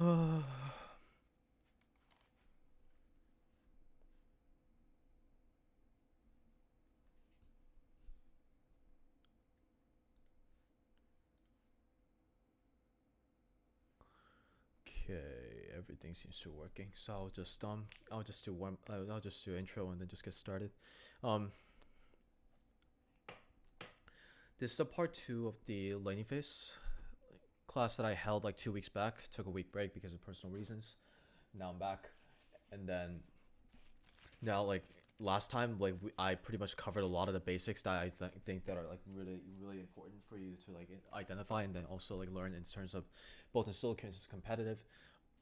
Okay, everything seems to be working. So I'll just do intro and then just get started. Um, this is a part two of the laning phase class that I held like 2 weeks back. Took a week break because of personal reasons. Now I'm back, and then now like last time I pretty much covered a lot of the basics that think that are like really important for you to like identify and then also like learn in terms of both in solo queue and competitive.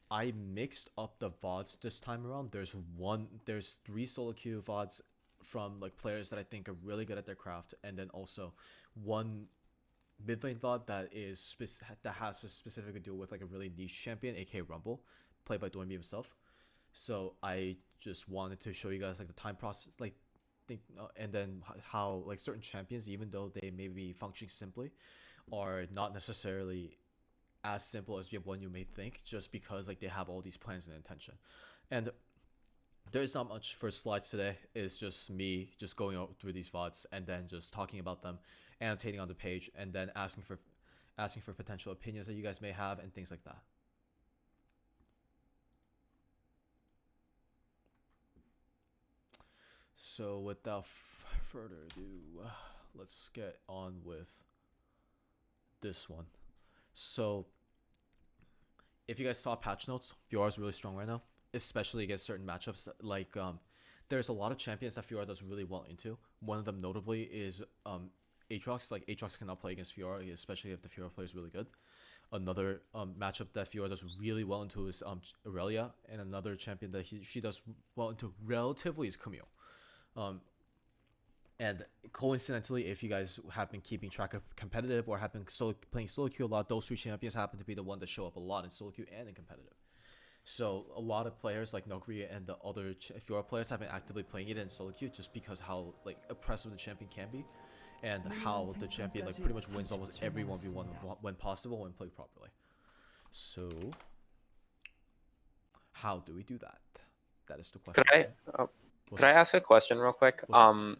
I mixed up the VODs this time around. There's three solo queue VODs from like players that I think are really good at their craft, and then also one mid lane VOD that has a specific to do with like a really niche champion, aka Rumble, played by Doinby himself. So I just wanted to show you guys like the time process, like and then how like certain champions, even though they may be functioning simply, are not necessarily as simple as one you may think, just because like they have all these plans and intention. And there's not much for slides today. It's just me just going through these VODs and then just talking about them, annotating on the page, and then asking for potential opinions that you guys may have and things like that. So without further ado, let's get on with this one. So if you guys saw patch notes, Fiora is really strong right now, especially against certain matchups. There's a lot of champions that Fiora does really well into. One of them notably is Aatrox. Like Aatrox cannot play against Fiora, especially if the Fiora player is really good. Another matchup that Fiora does really well into is Aurelia, and another champion that she does well into relatively is Camille. Um, and coincidentally, if you guys have been keeping track of competitive or have been playing solo queue a lot, those two champions happen to be the one that show up a lot in solo queue and in competitive. So a lot of players like Nogri and the other Fiora players have been actively playing it in solo queue just because how like oppressive the champion can be, and how the champion like pretty much wins almost every 1v1 when possible when played properly. So how do we do that? That is the question. Could I ask a question real quick? What's up?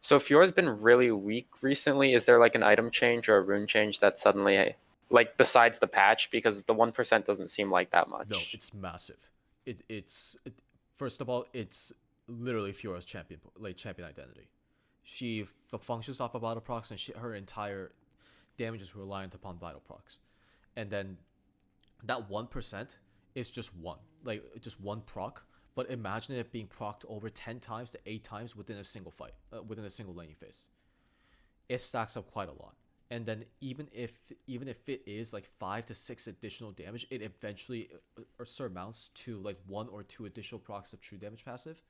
So Fiora's been really weak recently. Is there like an item change or a rune change that suddenly, like besides the patch, because the 1% doesn't seem like that much? No, it's massive. First of all, it's literally Fiora's champion identity. She functions off of vital procs, and her entire damage is reliant upon vital procs. And then that 1% is just one proc. But imagine it being procced over 10 times to 8 times within a single fight, within a single laning phase. It stacks up quite a lot. And then even if it is like 5 to 6 additional damage, it eventually surmounts to like 1 or 2 additional procs of true damage passive,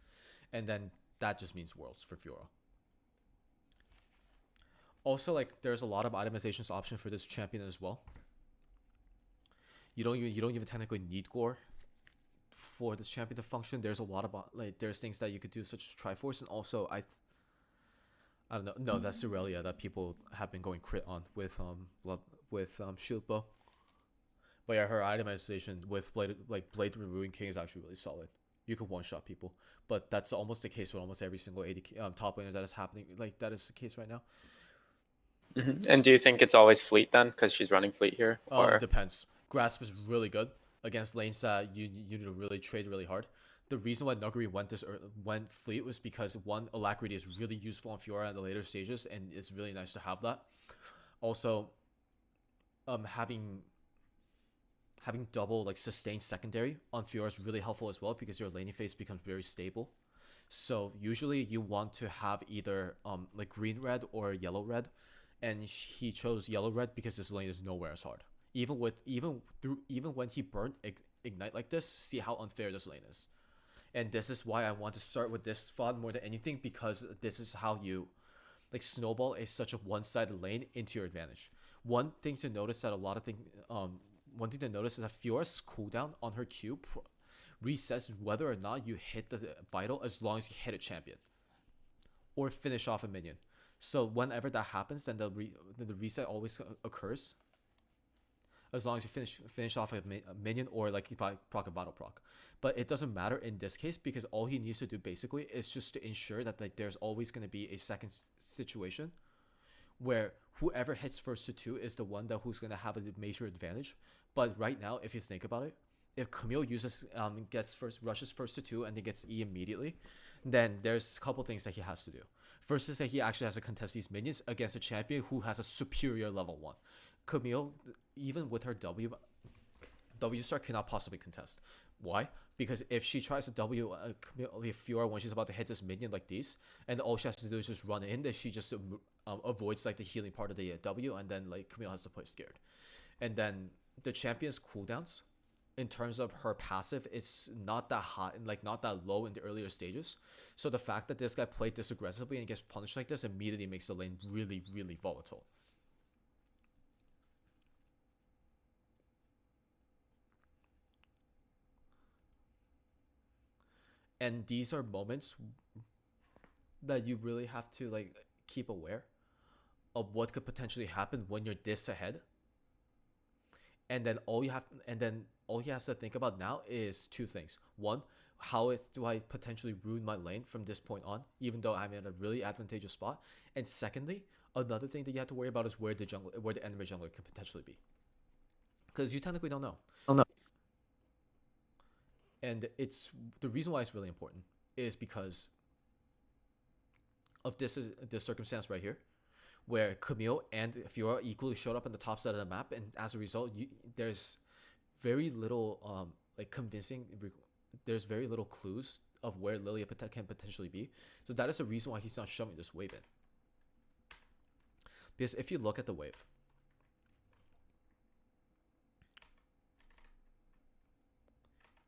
and then that just means worlds for Fiora. Also, like there's a lot of itemizations option for this champion as well. You don't even technically need gore for this champion to function. There's a lot of there's things that you could do such as Triforce, and also I don't know. No, that's Aurelia that people have been going crit on with Shield Bow. But yeah, her itemization with Blade Ruin King is actually really solid. You can one shot people, but that's almost the case with almost every single AD top laner that is happening. Like that is the case right now. And do you think it's always Fleet then, because she's running Fleet here? Or depends. Grasp is really good against lanes that you need to really trade really hard. The reason why Nuguri went Fleet was because one, Alacrity is really useful on Fiora at the later stages, and it's really nice to have that. Also, having double like sustained secondary on Fiora is really helpful as well, because your laning phase becomes very stable. So usually you want to have either like green red or yellow red, and he chose yellow red because this lane is nowhere as hard. Even when he burnt ignite like this, see how unfair this lane is. And this is why I want to start with this VOD more than anything, because this is how you like snowball such a one-sided lane into your advantage. One thing to notice is that Fiora's cooldown on her Q resets whether or not you hit the vital, as long as you hit a champion or finish off a minion. So whenever that happens, then the reset always occurs. as long as you finish off a minion or like you proc a vital proc. But it doesn't matter in this case because all he needs to do basically is just to ensure that like there's always going to be a second situation where whoever hits first to 2 is the one that who's going to have a major advantage. But right now, if you think about it, if Camille uses rushes first to 2 and then gets E immediately, then there's a couple things that he has to do. First is that he actually has to contest these minions against a champion who has a superior level 1. Camille, even with her W star, cannot possibly contest. Why? Because if she tries to W Fiora when she's about to hit this minion like these, and all she has to do is just run in, then she just avoids like the healing part of the W, and then like Camille has to play scared. And then the champion's cooldowns, in terms of her passive, it's not that high and like not that low in the earlier stages. So the fact that this guy played this aggressively and gets punished like this immediately makes the lane really, really volatile. And these are moments that you really have to like keep aware of what could potentially happen when you're this ahead. And then all he has to think about now is two things. One, do I potentially ruin my lane from this point on, even though I'm in a really advantageous spot? And secondly, another thing that you have to worry about is where the enemy jungler could potentially be, because you technically don't know. Oh no. And it's the reason why it's really important is because of this circumstance right here, where Camille and Fiora equally showed up on the top side of the map, and as a result, there's very little like convincing. There's very little clues of where Lilia can potentially be. So that is the reason why he's not shoving this wave in. Because if you look at the wave,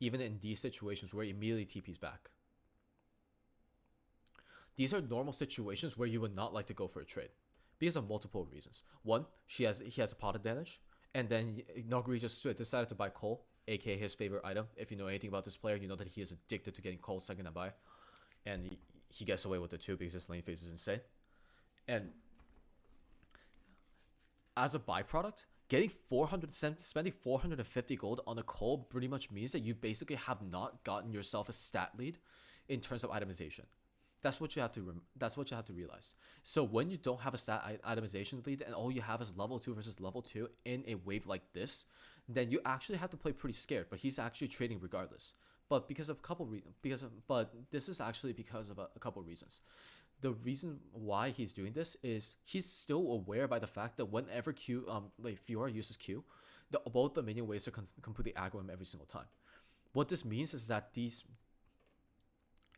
even in these situations where he immediately TP's back, these are normal situations where you would not like to go for a trade because of multiple reasons. One, he has a pot advantage, and then Noguri just decided to buy Cole, aka his favorite item. If you know anything about this player, you know that he is addicted to getting Cole second to buy, and he gets away with it too because his lane phase is insane. And as a byproduct, spending 450 gold on a Cole pretty much means that you basically have not gotten yourself a stat lead in terms of itemization. That's what you have to realize. So when you don't have a stat itemization lead and all you have is level 2 versus level 2 in a wave like this, then you actually have to play pretty scared. But he's actually trading regardless. But this is actually because of a couple reasons. The reason why he's doing this is he's still aware by the fact that whenever Fiora uses Q, both the minion waves are completely aggro him every single time. What this means is that these,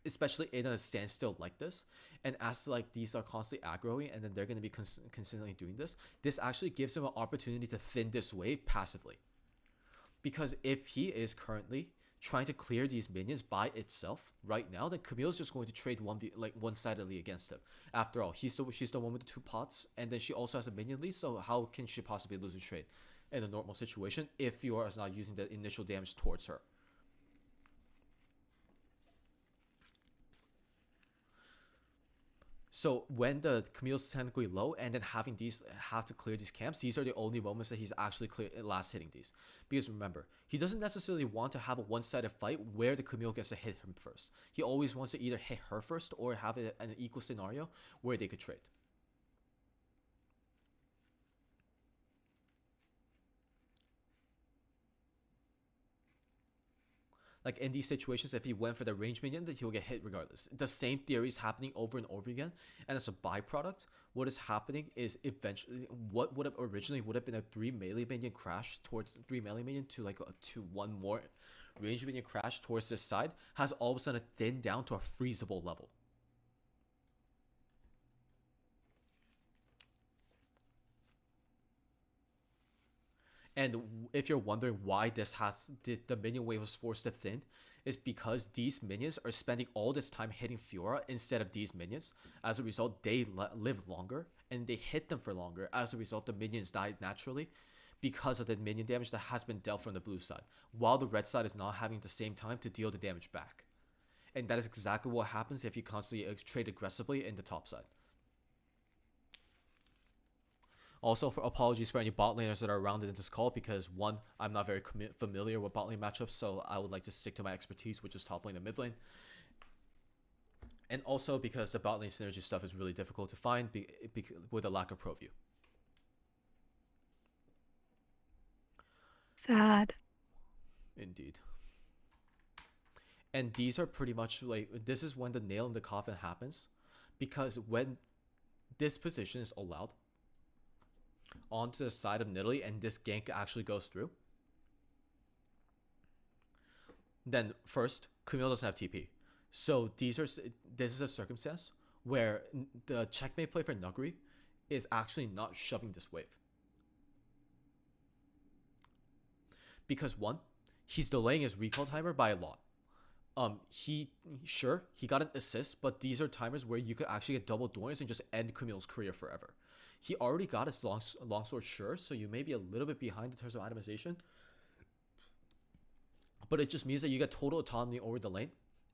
especially in a standstill like this, and as like these are constantly aggroing and then they're going to be consistently doing this actually gives him an opportunity to thin this wave passively. Because if he is currently trying to clear these minions by itself right now, then Camille's just going to trade one-sidedly against him. After all, she's the one with the 2 pots, and then she also has a minion lead, so how can she possibly lose a trade in a normal situation if Fiora is not using the initial damage towards her? So when the Camille's technically low and then have to clear these camps, these are the only moments that he's actually last hitting these. Because remember, he doesn't necessarily want to have a one-sided fight where the Camille gets to hit him first. He always wants to either hit her first or have an equal scenario where they could trade. Like in these situations, if he went for the range minion, then he'll get hit regardless. The same theory is happening over and over again. And as a byproduct, what is happening is eventually what would have originally been a 3 melee minion crash towards 3 melee minion to one more range minion crash towards this side has all of a sudden thinned down to a freezable level. And if you're wondering why the minion wave was forced to thin, is because these minions are spending all this time hitting Fiora instead of these minions. As a result, they live longer and they hit them for longer. As a result, the minions died naturally because of the minion damage that has been dealt from the blue side, while the red side is not having the same time to deal the damage back. And that is exactly what happens if you constantly trade aggressively in the top side. Also, for apologies for any bot laners that are around in this call, because one, I'm not very familiar with bot lane matchups, so I would like to stick to my expertise, which is top lane and mid lane. And also because the bot lane synergy stuff is really difficult to find with a lack of pro view. Sad. Indeed. And these are pretty much like, this is when the nail in the coffin happens, because when this position is allowed onto the side of Nidalee and this gank actually goes through, then first, Camille doesn't have TP. So this is a circumstance where the checkmate play for Nuguri is actually not shoving this wave. Because one, he's delaying his recall timer by a lot. He got an assist, but these are timers where you could actually get double doors and just end Camille's career forever. He already got his longsword sure, so you may be a little bit behind in terms of itemization. But it just means that you get total autonomy over the lane,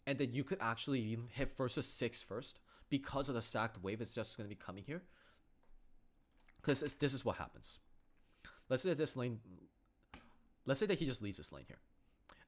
and then you could actually hit versus 6 first because of the stacked wave is just going to be coming here. Because this is what happens. Let's say that he just leaves this lane here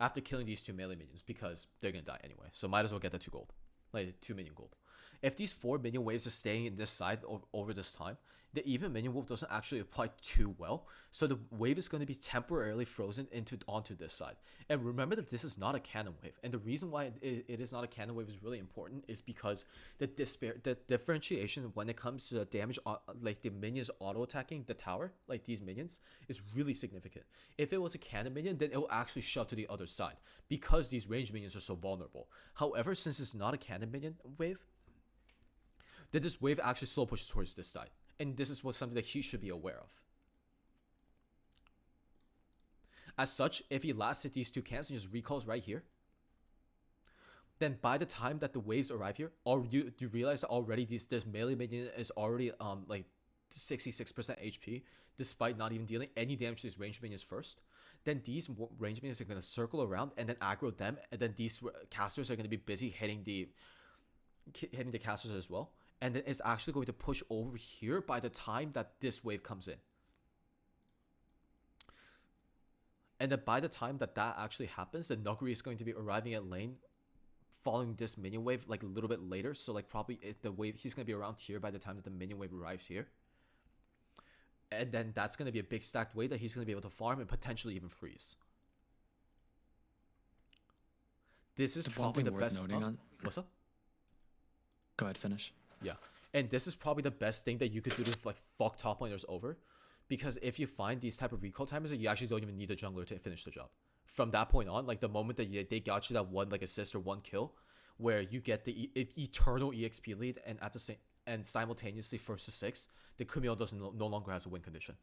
after killing these 2 melee minions, because they're going to die anyway. So might as well get the 2 gold. Like 2 minion gold. If these 4 minion waves are staying in this side over this time, the even minion wolf doesn't actually apply too well. So the wave is going to be temporarily frozen onto this side. And remember that this is not a cannon wave. And the reason why it is not a cannon wave is really important is because the differentiation when it comes to the damage, like the minions auto attacking the tower, like these minions, is really significant. If it was a cannon minion, then it will actually shove to the other side because these range minions are so vulnerable. However, since it's not a cannon minion wave, that this wave actually slow pushes towards this side. And this is something that he should be aware of. As such, if he last hit these 2 camps and just recalls right here, then by the time that the waves arrive here, you realize that already this melee minion is already like 66% HP, despite not even dealing any damage to these range minions first. Then these range minions are going to circle around and then aggro them, and then these casters are going to be busy hitting the casters as well. And then it's actually going to push over here by the time that this wave comes in. And then by the time that actually happens, the Nuguri is going to be arriving at lane following this minion wave like a little bit later. So like probably the wave, he's going to be around here by the time that the minion wave arrives here. And then that's going to be a big stacked wave that he's going to be able to farm and potentially even freeze. This is probably the best. Noting on. What's up? Go ahead, finish. Yeah, and this is probably the best thing that you could do to like fuck top laners over, because if you find these type of recall timers, you actually don't even need a jungler to finish the job. From that point on, like the moment that they got you that one like assist or one kill, where you get the eternal EXP lead, and at the same and simultaneously first to 6, the Camille no longer has a win condition.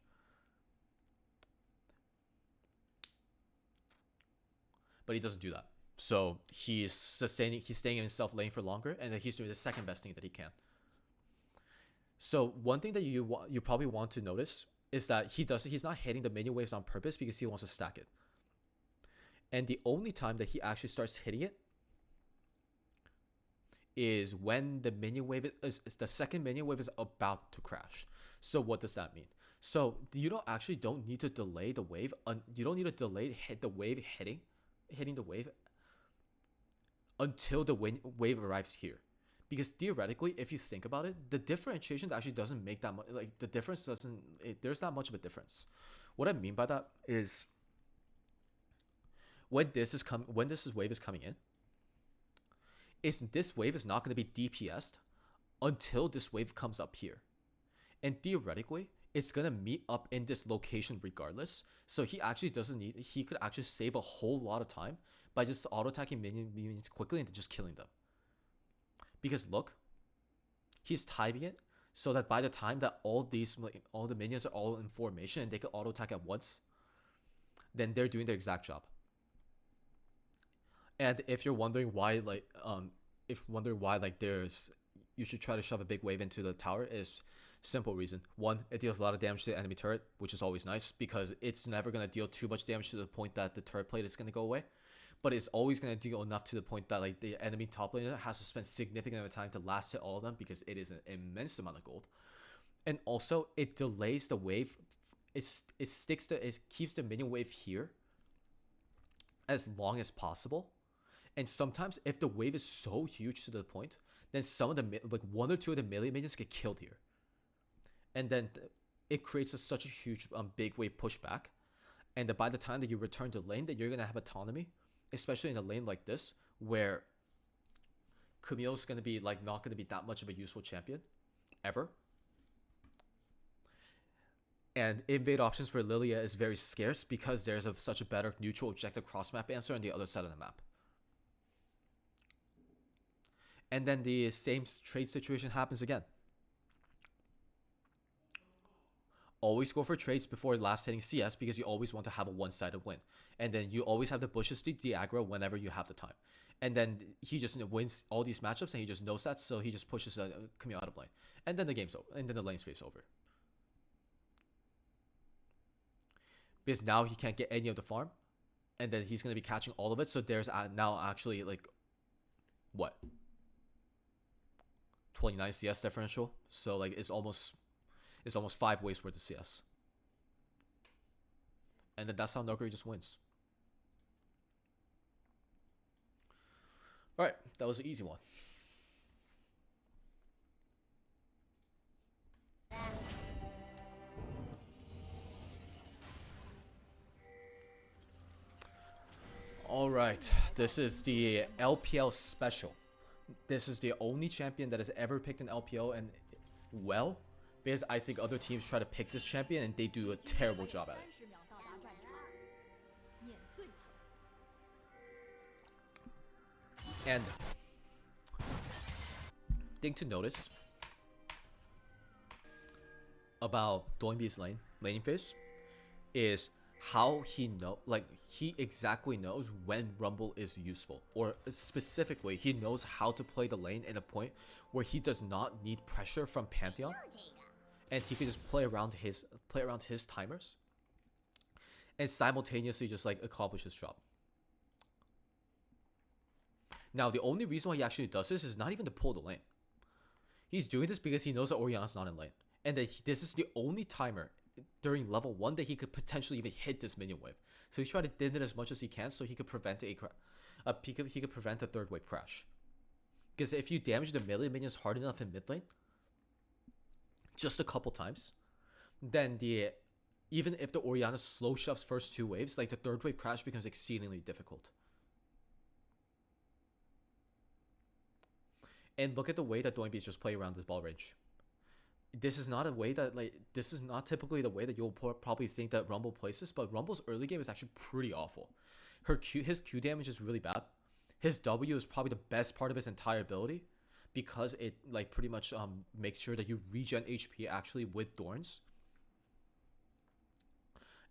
But he doesn't do that. So he's staying in his self lane for longer, and then he's doing the second best thing that he can. So one thing that you probably want to notice is that he's not hitting the minion waves on purpose because he wants to stack it. And the only time that he actually starts hitting it is when the minion wave is the second minion wave is about to crash. So what does that mean? So you don't need to delay the wave. You don't need to delay the wave hitting the wave until the wave arrives here. Because theoretically, if you think about it, the differentiation actually doesn't make that much. Like the difference there's not much of a difference. What I mean by that is when this wave is coming in, this wave is not going to be DPS'd until this wave comes up here. And theoretically, it's going to meet up in this location regardless. So he could actually save a whole lot of time by just auto-attacking minions quickly and just killing them. Because look, he's timing it so that by the time that all the minions are all in formation and they can auto-attack at once, then they're doing their exact job. And if you're wondering why, you should try to shove a big wave into the tower, is simple reason. One, it deals a lot of damage to the enemy turret, which is always nice because it's never going to deal too much damage to the point that the turret plate is going to go away. But it's always going to deal enough to the point that like the enemy top laner has to spend significant amount of time to last hit all of them because it is an immense amount of gold. And also it delays the wave. It keeps the minion wave here as long as possible. And sometimes if the wave is so huge to the point, then some of the like one or two of the melee minions get killed here, and then it creates such a huge big wave pushback. And then by the time that you return to lane, that you're gonna have autonomy, especially in a lane like this where Camille's gonna be like not gonna be that much of a useful champion ever. And invade options for Lilia is very scarce because there's such a better neutral objective cross map answer on the other side of the map. And then the same trade situation happens again. Always go for trades before last hitting CS because you always want to have a one-sided win. And then you always have the bushes to de-aggro whenever you have the time. And then he just wins all these matchups and he just knows that, so he just pushes Camille out of lane. And then the game's over. And then the lane space over. Because now he can't get any of the farm. And then he's going to be catching all of it. So there's now actually like, what? 29 CS differential. So like it's almost 5 waves worth of CS. And then that's how Nuguri just wins. Alright, that was an easy one. Alright, this is the LPL special. This is the only champion that has ever picked an LPL and well, because I think other teams try to pick this champion and they do a terrible job at it. And thing to notice about Doinby's laning phase is how he exactly knows when Rumble is useful, or specifically he knows how to play the lane in a point where he does not need pressure from Pantheon, and he can just play around his timers and simultaneously just like accomplish his job. Now the only reason why he actually does this is not even to pull the lane. He's doing this because he knows that Orianna's not in lane, and that this is the only timer during level 1 that he could potentially even hit this minion wave. So he's trying to thin it as much as he can so he could prevent he could prevent a third wave crash. Because if you damage the melee minions hard enough in mid lane, just a couple times, then even if the Orianna slow shoves first 2 waves, like the third wave crash becomes exceedingly difficult. And look at the way that Doinby's just play around this ball range. This is not a way that this is not typically the way that you'll probably think that Rumble plays this, but Rumble's early game is actually pretty awful. His Q damage is really bad. His W is probably the best part of his entire ability because it like pretty much makes sure that you regen HP actually with Thorns.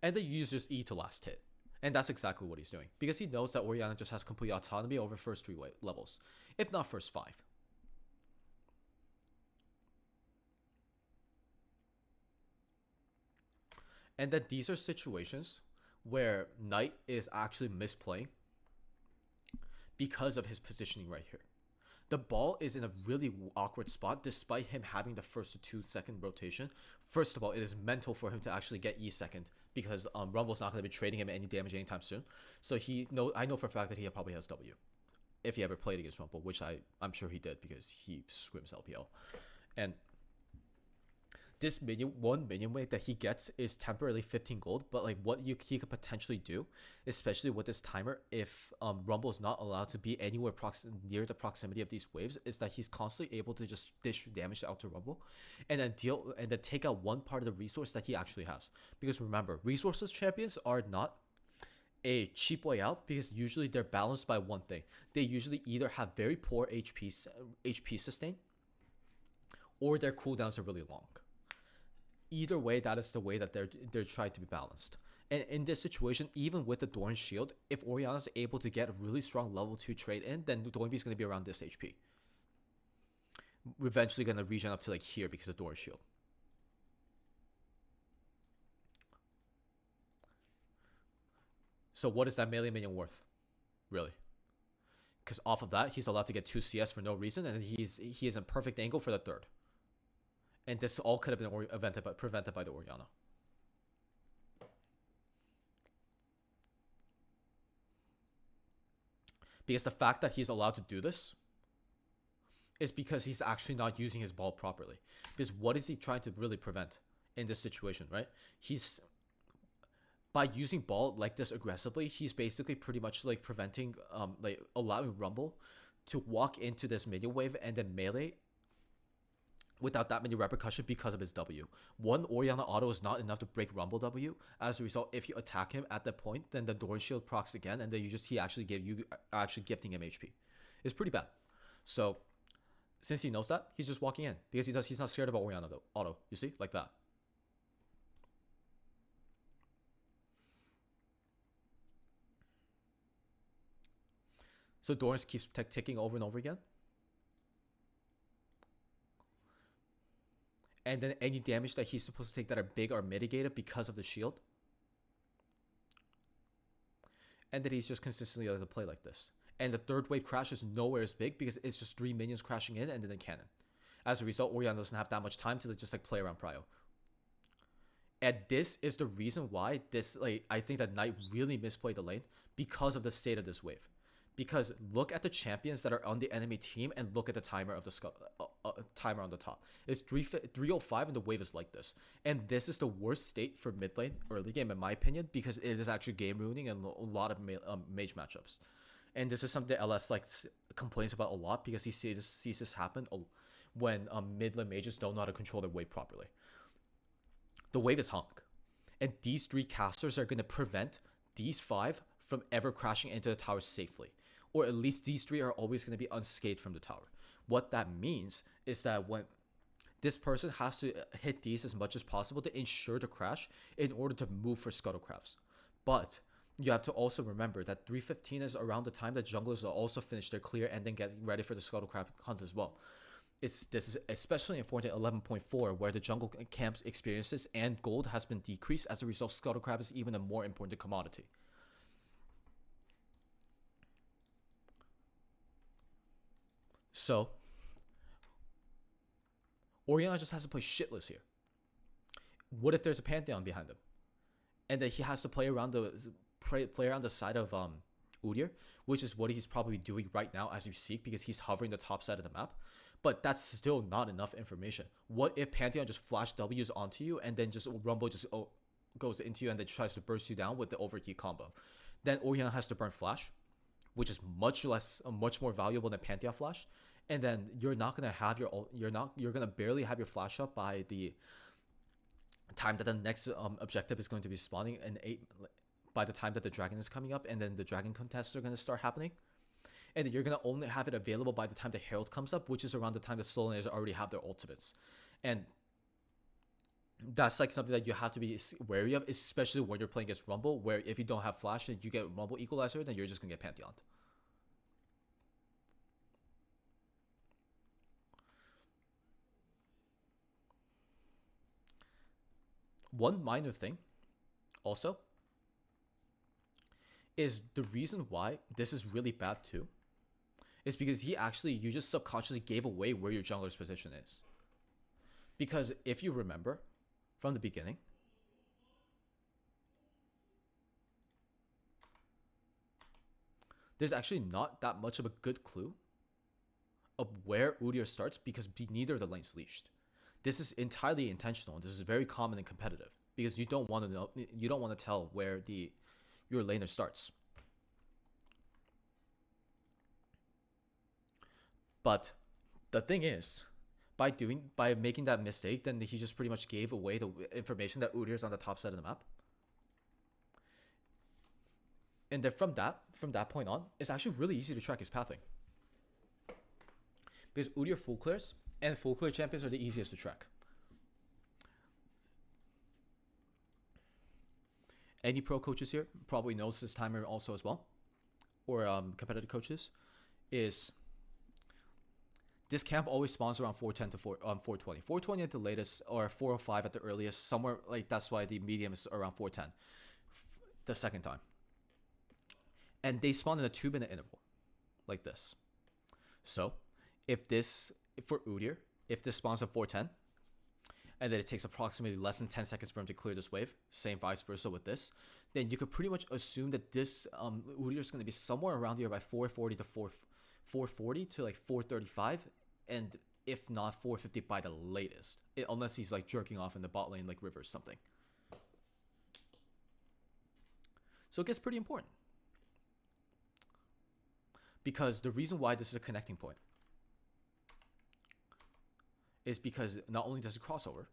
And then you use just E to last hit. And that's exactly what he's doing because he knows that Orianna just has complete autonomy over first 3 levels, if not first 5. And that these are situations where Knight is actually misplaying because of his positioning right here. The ball is in a really awkward spot despite him having the first 2-second rotation. First of all, it is mental for him to actually get E second because Rumble's not going to be trading him any damage anytime soon. So I know for a fact that he probably has W if he ever played against Rumble, which I'm sure he did because he scrims LPL. And this one minion wave that he gets is temporarily 15 gold, but like what he could potentially do, especially with this timer, if Rumble is not allowed to be anywhere near the proximity of these waves, is that he's constantly able to just dish damage out to Rumble, and then take out one part of the resource that he actually has. Because remember, resources champions are not a cheap way out because usually they're balanced by one thing. They usually either have very poor HP sustain, or their cooldowns are really long. Either way, that is the way that they're trying to be balanced. And in this situation, even with the Doran shield, if Orianna's able to get a really strong level 2 trade in, then Doinby's going to be around this HP. We're eventually going to regen up to like here because of Doran shield. So what is that melee minion worth? Really? Because off of that, he's allowed to get 2 CS for no reason, and he is in perfect angle for the third. And this all could have been prevented by the Orianna. Because the fact that he's allowed to do this is because he's actually not using his ball properly. Because what is he trying to really prevent in this situation, right? He's by using ball like this aggressively, he's basically pretty much like preventing, like allowing Rumble to walk into this minion wave and then melee without that many repercussion because of his W. One Orianna auto is not enough to break Rumble W. As a result, if you attack him at that point, then the Doran Shield procs again, and then he actually gifting him HP. It's pretty bad. So since he knows that, he's just walking in because he's not scared about Orianna though. Auto, you see, like that. So Doran keeps ticking over and over again. And then any damage that he's supposed to take that are big are mitigated because of the shield. And then he's just consistently able to play like this. And the third wave crash is nowhere as big because it's just 3 minions crashing in and then cannon. As a result, Orianna doesn't have that much time to just like play around Prio. And this is the reason why this, like, I think that Knight really misplayed the lane because of the state of this wave. Because look at the champions that are on the enemy team and look at the timer of the timer on the top. It's 305 and the wave is like this. And this is the worst state for mid lane early game in my opinion because it is actually game ruining and a lot of mage matchups. And this is something that LS like complains about a lot because he sees this happen when mid lane mages don't know how to control their wave properly. The wave is hung. And these 3 casters are going to prevent these 5 from ever crashing into the tower safely. Or at least these 3 are always going to be unscathed from the tower. What that means is that when this person has to hit these as much as possible to ensure the crash in order to move for scuttlecrafts. But you have to also remember that 3:15 is around the time that junglers will also finish their clear and then get ready for the scuttlecraft hunt as well. This is especially important in 11.4 where the jungle camp's experiences and gold has been decreased. As a result, scuttlecraft is even a more important commodity. So, Orianna just has to play shitless here. What if there's a Pantheon behind him? And then he has to play around the side of Udyr, which is what he's probably doing right now as we speak because he's hovering the top side of the map. But that's still not enough information. What if Pantheon just flash W's onto you and then just Rumble just goes into you and then tries to burst you down with the overheat combo? Then Orianna has to burn flash, which is much more valuable than Pantheon flash, and then you're not gonna have you're gonna barely have your flash up by the time that the next objective is going to be spawning by the time that the dragon is coming up, and then the dragon contests are gonna start happening, and then you're gonna only have it available by the time the herald comes up, which is around the time the Solaners already have their ultimates, and that's like something that you have to be wary of, especially when you're playing against Rumble, where if you don't have flash and you get Rumble equalizer, then you're just gonna get Pantheon. One minor thing, also, is the reason why this is really bad too, is because you just subconsciously gave away where your jungler's position is. Because if you remember, from the beginning, there's actually not that much of a good clue of where Udyr starts because neither of the lanes leashed. This is entirely intentional, and this is very common and competitive because you don't want to tell where your laner starts. But the thing is, by making that mistake, then he just pretty much gave away the information that Udyr's on the top side of the map. And then from that point on, it's actually really easy to track his pathing. Because Udyr full clears, and full clear champions are the easiest to track. Any pro coaches here probably knows this timer also as well, or competitive coaches, is this camp always spawns around 410 to 420. 420 at the latest, or 405 at the earliest, somewhere like that's why the medium is around 410 the second time. And they spawn in a 2-minute interval, like this. So, for Udyr, if this spawns at 410, and then it takes approximately less than 10 seconds for him to clear this wave, same vice versa with this, then you could pretty much assume that this Udyr is going to be somewhere around here by 440 to 440 to like 435, and if not 450 by the latest, unless he's like jerking off in the bot lane like River or something. So it gets pretty important. Because the reason why this is a connecting point is because not only does it crossover,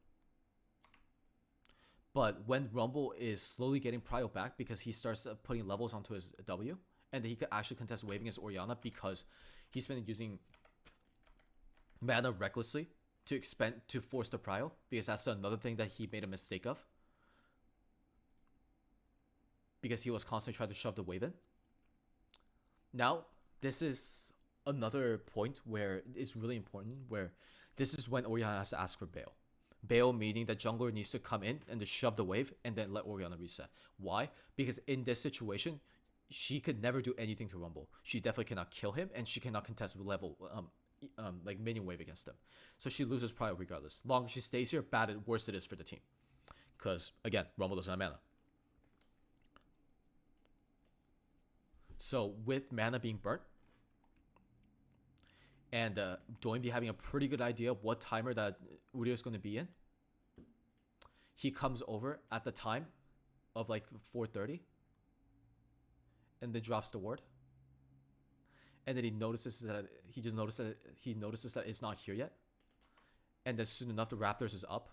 but when Rumble is slowly getting prio back because he starts putting levels onto his W, and then he could actually contest waving against Orianna because he's been using mana recklessly to force the prio, because that's another thing that he made a mistake of. Because he was constantly trying to shove the wave in. Now, this is another point where it's really important, where this is when Orianna has to ask for bail. Bail meaning that jungler needs to come in and to shove the wave and then let Orianna reset. Why? Because in this situation, she could never do anything to Rumble. She definitely cannot kill him, and she cannot contest level like minion wave against him. So she loses prio regardless. Longer she stays here, worse it is for the team. Because again, Rumble doesn't have mana. So with mana being burnt, and Doinby having a pretty good idea of what timer that Udyr is going to be in, he comes over at the time of like 4:30, and then drops the ward. And then he notices that it's not here yet. And then soon enough, the Raptors is up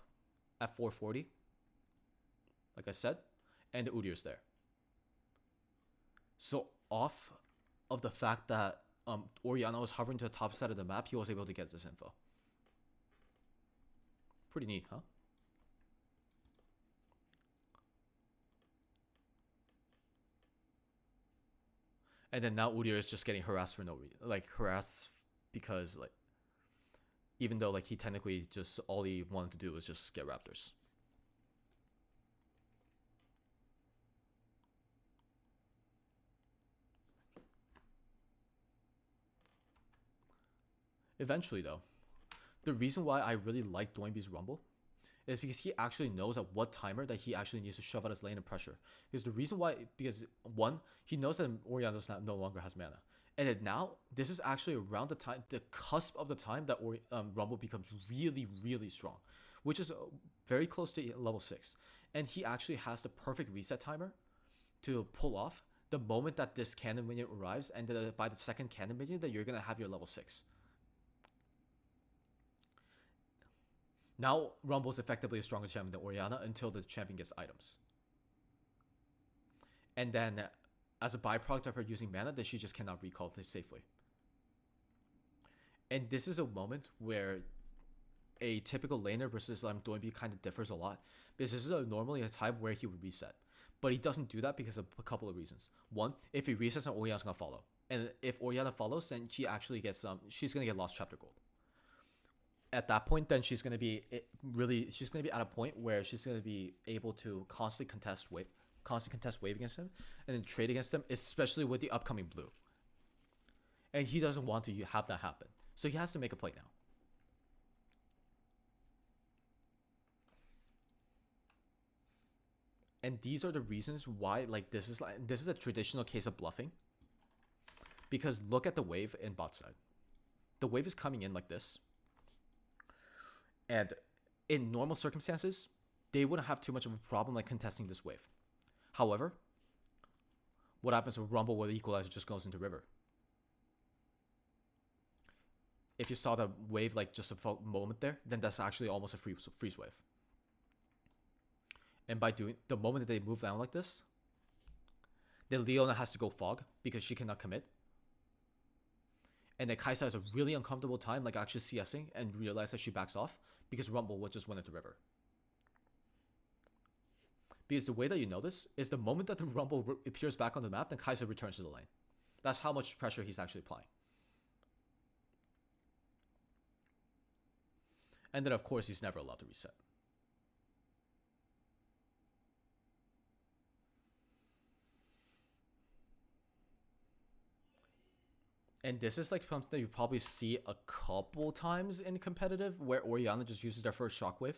at 4:40, like I said, and the Udyr's there. So off of the fact that Orianna was hovering to the top side of the map, he was able to get this info. Pretty neat, huh? And then now Udyr is just getting harassed for no reason. Like, harassed because, like, even though, like, he technically just, all he wanted to do was just get Raptors. Eventually, though, the reason why I really like Doinby's Rumble is because he actually knows at what timer that he actually needs to shove out his lane and pressure. Because the reason why, because one, he knows that Orianna no longer has mana. And then now, this is actually around the time, the cusp of the time that Rumble becomes really, really strong, which is very close to level 6. And he actually has the perfect reset timer to pull off the moment that this cannon minion arrives, and by the second cannon minion that you're going to have your level 6. Now, Rumble's effectively a stronger champion than Orianna until the champion gets items. And then, as a byproduct of her using mana, then she just cannot recall this safely. And this is a moment where a typical laner versus Doinby kind of differs a lot. Because this is normally a time where he would reset. But he doesn't do that because of a couple of reasons. One, if he resets, then Orianna's going to follow. And if Orianna follows, then she actually gets she's going to get Lost Chapter Gold. At that point, then she's going to be at a point where she's going to be able to constantly contest wave against him, and then trade against him, especially with the upcoming blue. And he doesn't want to have that happen, so he has to make a play now. And these are the reasons why, like, this is a traditional case of bluffing. Because look at the wave in bot side. The wave is coming in like this. And in normal circumstances, they wouldn't have too much of a problem like contesting this wave. However, what happens with Rumble where the equalizer just goes into river? If you saw the wave like just a moment there, then that's actually almost a freeze wave. And by doing the moment that they move down like this, then Leona has to go fog because she cannot commit. And then Kai'Sa has a really uncomfortable time, like actually CSing, and realize that she backs off because Rumble would just went into river. Because the way that you know this is the moment that the Rumble appears back on the map, then Kai'Sa returns to the lane. That's how much pressure he's actually applying. And then, of course, he's never allowed to reset. And this is like something that you probably see a couple times in competitive, where Orianna just uses their first shockwave.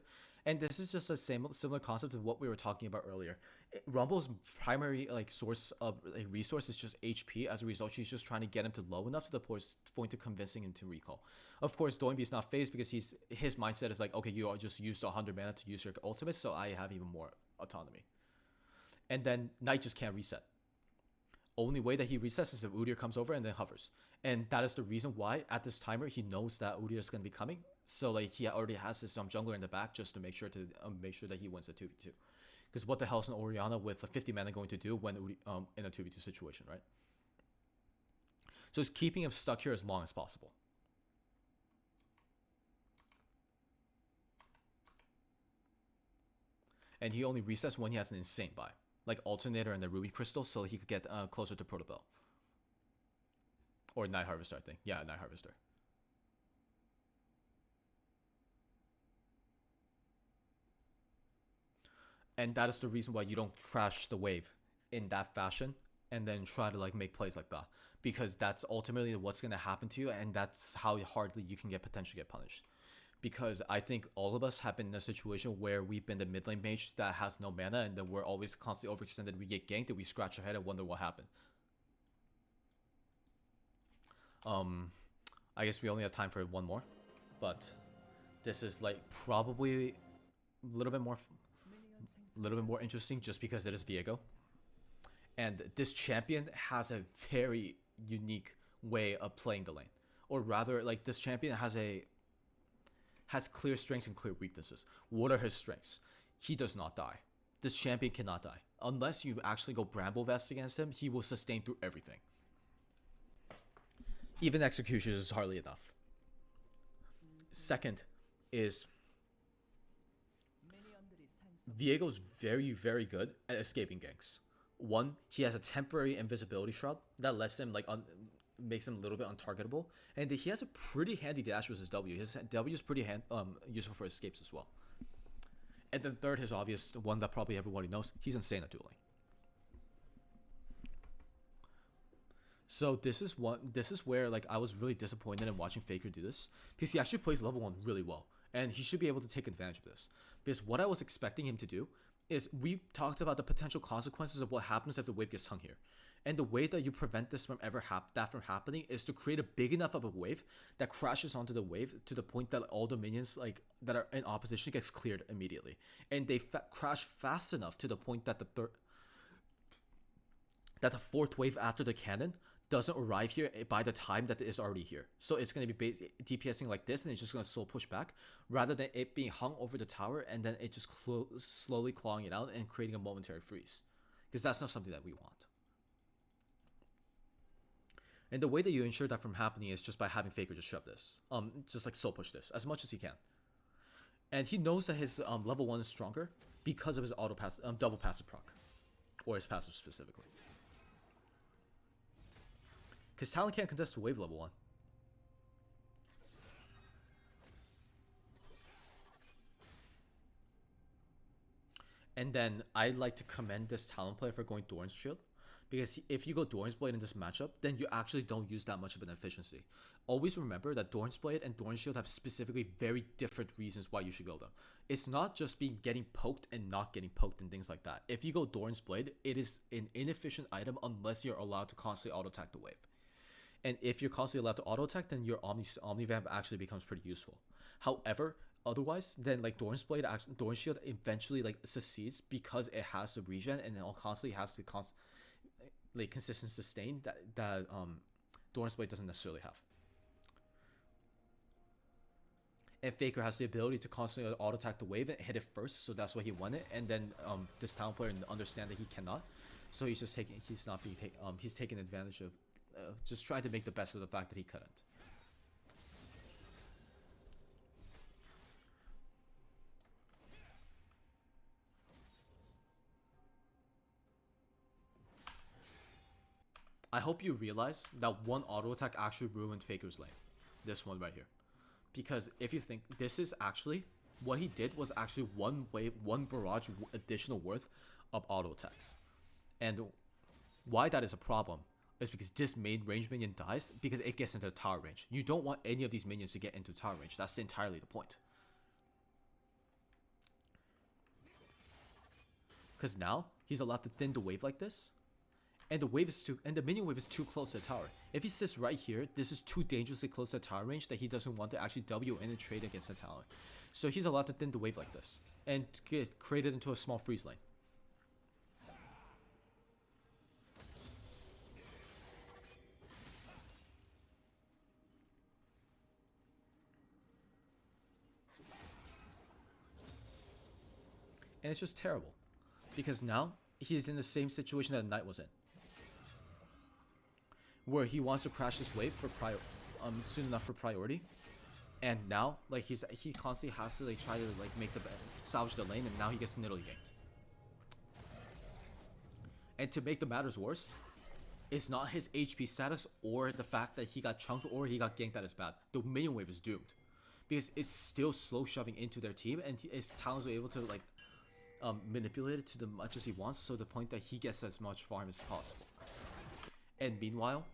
And this is just a similar concept to what we were talking about earlier. Rumble's primary like source of a resource is just HP. As a result, she's just trying to get him to low enough to the point of convincing him to recall. Of course, Doinby's not phased because his mindset is like, okay, you just used 100 mana to use your ultimate, so I have even more autonomy. And then Knight just can't reset. Only way that he resets is if Udyr comes over and then hovers. And that is the reason why at this timer he knows that Udyr is going to be coming. So like he already has his jungler in the back just to make sure that he wins a 2v2. Because what the hell is an Orianna with a 50 mana going to do when in a 2v2 situation, right? So it's keeping him stuck here as long as possible. And he only resets when he has an insane buy, like Alternator and the Ruby Crystal, so he could get closer to Protobell. Or Night Harvester, I think. Yeah, Night Harvester. And that is the reason why you don't crash the wave in that fashion and then try to like make plays like that. Because that's ultimately what's going to happen to you, and that's how hardly you can potentially get punished. Because I think all of us have been in a situation where we've been the mid lane mage that has no mana, and then we're always constantly overextended. We get ganked and we scratch our head and wonder what happened. I guess we only have time for one more, but this is like probably a little bit more interesting just because it is Viego. And this champion has a very unique way of playing the lane. Or rather, like this champion has clear strengths and clear weaknesses. What are his strengths? He does not die. This champion cannot die. Unless you actually go Bramble Vest against him, he will sustain through everything. Even execution is hardly enough. Second is Viego's very, very good at escaping ganks. One, he has a temporary invisibility shroud that lets him makes him a little bit untargetable, and he has a pretty handy dash with his W. His W is pretty useful for escapes as well. And then third, his obvious one that probably everybody knows, he's insane at dueling. So this is where like I was really disappointed in watching Faker do this, because he actually plays level 1 really well, and he should be able to take advantage of this. Because what I was expecting him to do is, we talked about the potential consequences of what happens if the wave gets hung here. And the way that you prevent this from from happening is to create a big enough of a wave that crashes onto the wave to the point that all the minions like that are in opposition gets cleared immediately, and they crash fast enough to the point that the fourth wave after the cannon doesn't arrive here by the time that it is already here. So it's going to be DPSing like this, and it's just going to slow push back, rather than it being hung over the tower and then it just slowly clawing it out and creating a momentary freeze. Because that's not something that we want. And the way that you ensure that from happening is just by having Faker just shove this. Just like slow push this as much as he can. And he knows that his level 1 is stronger because of his double passive proc. Or his passive specifically. Because Talon can't contest to wave level 1. And then I'd like to commend this Talon player for going Doran's Shield. Because if you go Doran's Blade in this matchup, then you actually don't use that much of an efficiency. Always remember that Doran's Blade and Doran's Shield have specifically very different reasons why you should go them. It's not just getting poked and not getting poked and things like that. If you go Doran's Blade, it is an inefficient item unless you're allowed to constantly auto-attack the wave. And if you're constantly allowed to auto-attack, then your Omnivamp actually becomes pretty useful. However, otherwise, then like Doran's Shield eventually like succeeds because it has the regen and it constantly has the consistent sustain that Doran's Blade doesn't necessarily have. And Faker has the ability to constantly auto-attack the wave and hit it first, so that's why he won it. And then this Talon player understand that he cannot, so he's just he's taking advantage of just trying to make the best of the fact that he couldn't. I hope you realize that one auto attack actually ruined Faker's lane. This one right here. Because if you think, this is actually, what he did was actually one barrage additional worth of auto attacks. And why that is a problem is because this main range minion dies because it gets into the tower range. You don't want any of these minions to get into tower range. That's entirely the point. because now he's allowed to thin the wave like this, and the minion wave is too close to the tower. If he sits right here, this is too dangerously close to the tower range that he doesn't want to actually W in and trade against the tower. So he's allowed to thin the wave like this and get created into a small freeze lane. And it's just terrible, because now he's in the same situation that Knight was in, where he wants to crash this wave for soon enough for priority, and now like he constantly has to like try to like salvage the lane, and now he gets niddly ganked. And to make the matters worse, it's not his HP status or the fact that he got chunked or he got ganked that is bad. The minion wave is doomed, because it's still slow shoving into their team, and his talents are able to like manipulate it to the much as he wants, so the point that he gets as much farm as possible. And meanwhile,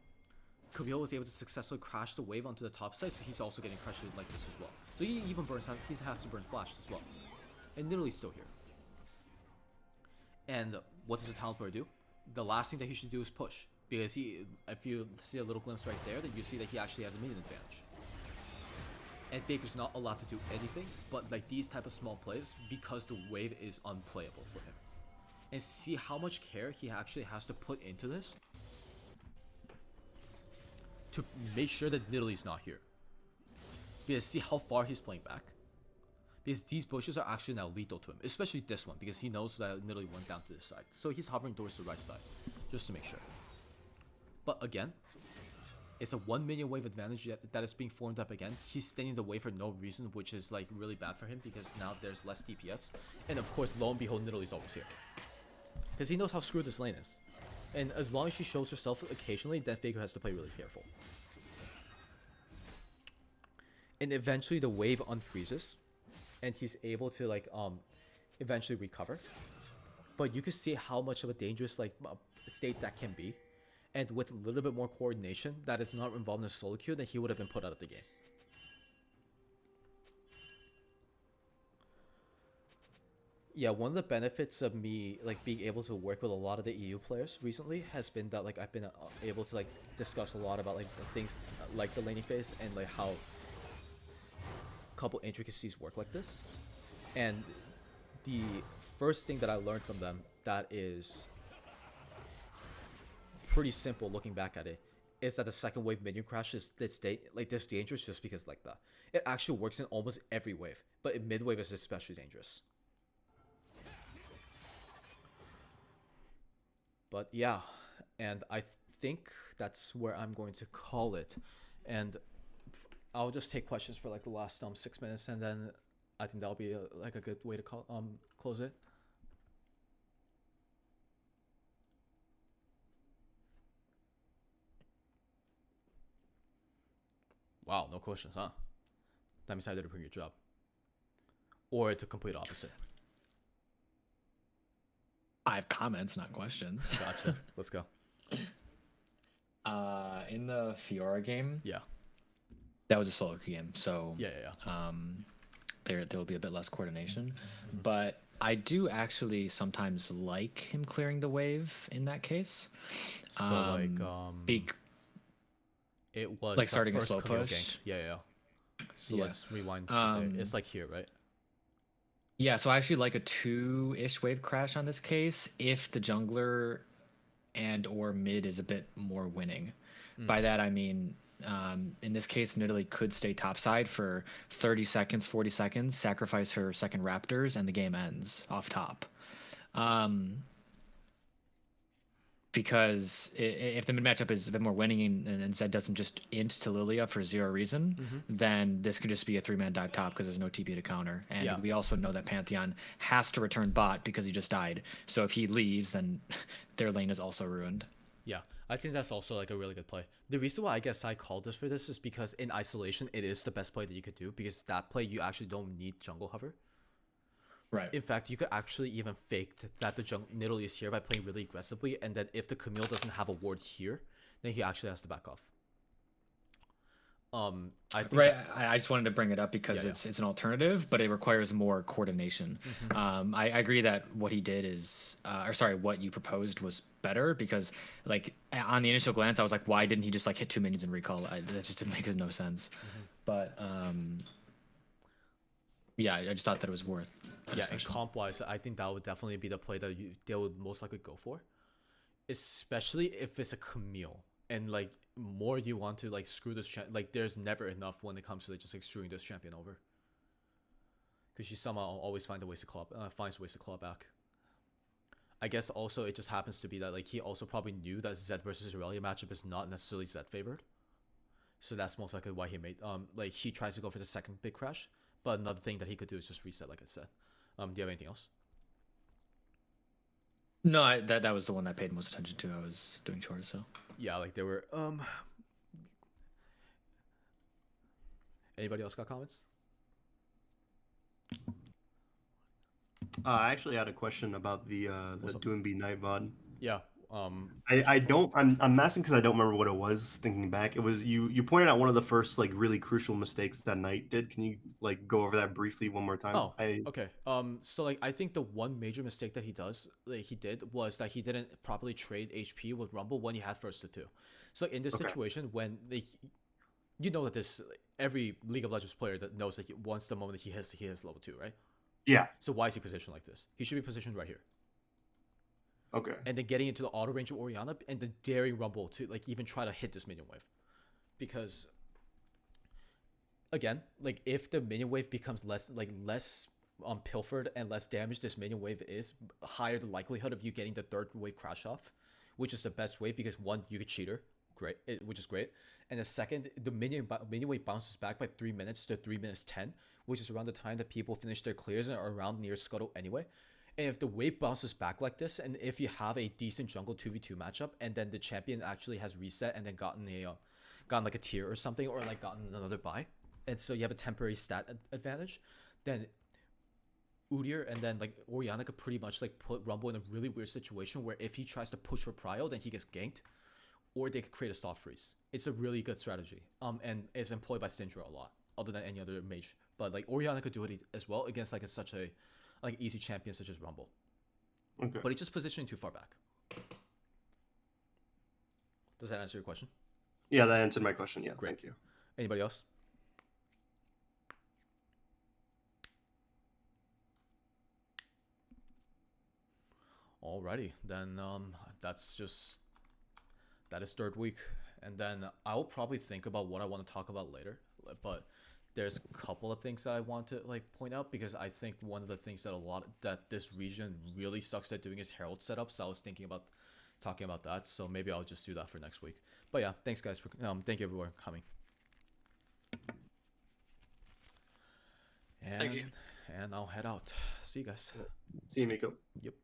Camille was able to successfully crash the wave onto the top side, so he's also getting pressured like this as well. So he even burns out, he has to burn flash as well. And Nidalee still here. And what does a talent player do? The last thing that he should do is push, because if you see a little glimpse right there, then you see that he actually has a minion advantage. And Faker's not allowed to do anything but like these type of small plays, because the wave is unplayable for him. And see how much care he actually has to put into this to make sure that Nidalee's not here. Because see how far he's playing back. Because these bushes are actually now lethal to him, especially this one, because he knows that Nidalee went down to this side. So he's hovering towards the right side, just to make sure. But again, it's a 1 minion wave advantage that is being formed up again. He's staying the wave for no reason, which is like really bad for him, because now there's less DPS. And of course, lo and behold, Nidalee's always here, because he knows how screwed this lane is. And as long as she shows herself occasionally, then Faker has to play really careful. And eventually the wave unfreezes, and he's able to like eventually recover. But you can see how much of a dangerous like state that can be. And with a little bit more coordination that is not involved in a solo queue, then he would have been put out of the game. Yeah, one of the benefits of me like being able to work with a lot of the EU players recently has been that like I've been able to like discuss a lot about like things like the laning phase and like how a couple intricacies work like this. And the first thing that I learned from them that is pretty simple looking back at it is that the second wave minion crash is this dangerous just because like that. It actually works in almost every wave, but in mid wave is especially dangerous. But yeah, and I think that's where I'm going to call it. And I'll just take questions for like the last 6 minutes, and then I think that'll be like a good way to close it. Wow, no questions, huh? That means I did a pretty good job. Or it's a complete opposite. I have comments, not questions. Gotcha. Let's go. In the Fiora game, Yeah. that was a solo queue game, so Yeah. there will be a bit less coordination. But I do actually sometimes like him clearing the wave in that case. So it was like starting a first slow Camille push. gank. Yeah. So Yeah. let's rewind. To there. It's like here, right? Yeah, so I actually like a 2-ish wave crash on this case if the jungler and or mid is a bit more winning. By that I mean, in this case, Nidalee could stay topside for 30 seconds, 40 seconds, sacrifice her second Raptors, and the game ends off top. Because if the mid matchup is a bit more winning and Zed doesn't just int to Lilia for zero reason, then this could just be a 3-man dive top because there's no TP to counter. And we also know that Pantheon has to return bot because he just died. So if he leaves, then their lane is also ruined. Yeah, I think that's also like a really good play. The reason why I guess I called this for this is because in isolation, it is the best play that you could do, because that play you actually don't need jungle hover. Right. In fact, you could actually even fake that the Nidalee is here by playing really aggressively, and then if the Camille doesn't have a ward here, then he actually has to back off. I think Right. I just wanted to bring it up because Yeah, it's an alternative, but it requires more coordination. I agree that what he did is, or sorry, what you proposed was better because, like, on the initial glance, I was like, why didn't he just like hit 2 minions and recall? That just didn't make no sense. But yeah, I just thought that it was worth a and discussion. comp wise, I think that would definitely be the play that they would most likely go for, especially if it's a Camille and like more you want to like screw this like there's never enough when it comes to like, just like screwing this champion over because she somehow always finds ways to claw back. I guess also it just happens to be that like he also probably knew that Zed versus Aurelia matchup is not necessarily Zed favored, so that's most likely why he made like he tries to go for the second big crash. But another thing that he could do is just reset, like I said. Do you have anything else? No, that was the one I paid most attention to. I was doing chores, so. Yeah, like there were anybody else got comments? I actually had a question about the What's up? Doom B Night VOD. Yeah. I don't I'm asking because I don't remember what it was. Thinking back, it was you pointed out one of the first like really crucial mistakes that Knight did. Can you like go over that briefly one more time? Oh, okay. So like I think the one major mistake that he did was that he didn't properly trade HP with Rumble when he had first to two. So in this Okay. situation, when you know that this every League of Legends player that knows that once the moment that he hits level 2, right? Yeah. So why is he positioned like this? He should be positioned right here. Okay. And then getting into the auto range of Orianna and then daring Rumble to like even try to hit this minion wave. Because again, like if the minion wave becomes less pilfered and less damage this minion wave is, higher the likelihood of you getting the third wave crash off, which is the best wave because one, you could cheater, which is great. And the second, the minion wave bounces back by 3 minutes to 3 minutes 10, which is around the time that people finish their clears and are around near Scuttle anyway. And if the wave bounces back like this, and if you have a decent jungle 2v2 matchup, and then the champion actually has reset and then gotten like a tier or something, or like gotten another buy, and so you have a temporary stat advantage, then Udyr and then like Orianna could pretty much like put Rumble in a really weird situation where if he tries to push for prio, then he gets ganked, or they could create a soft freeze. It's a really good strategy, and it's employed by Syndra a lot, other than any other mage. But like Orianna could do it as well against like such a like easy champion such as Rumble. Okay. But he's just positioning too far back. Does that answer your question? Yeah, that answered my question. Yeah. Great. Thank you. Anybody else? Alrighty, then that is third week, and then I'll probably think about what I want to talk about later. But there's a couple of things that I want to like point out because I think one of the things that this region really sucks at doing is Herald setup. So I was thinking about talking about that. So maybe I'll just do that for next week. But yeah, thanks guys for thank you everyone for coming. And, Thank you. and I'll head out. See you guys. See you, Miko. Yep.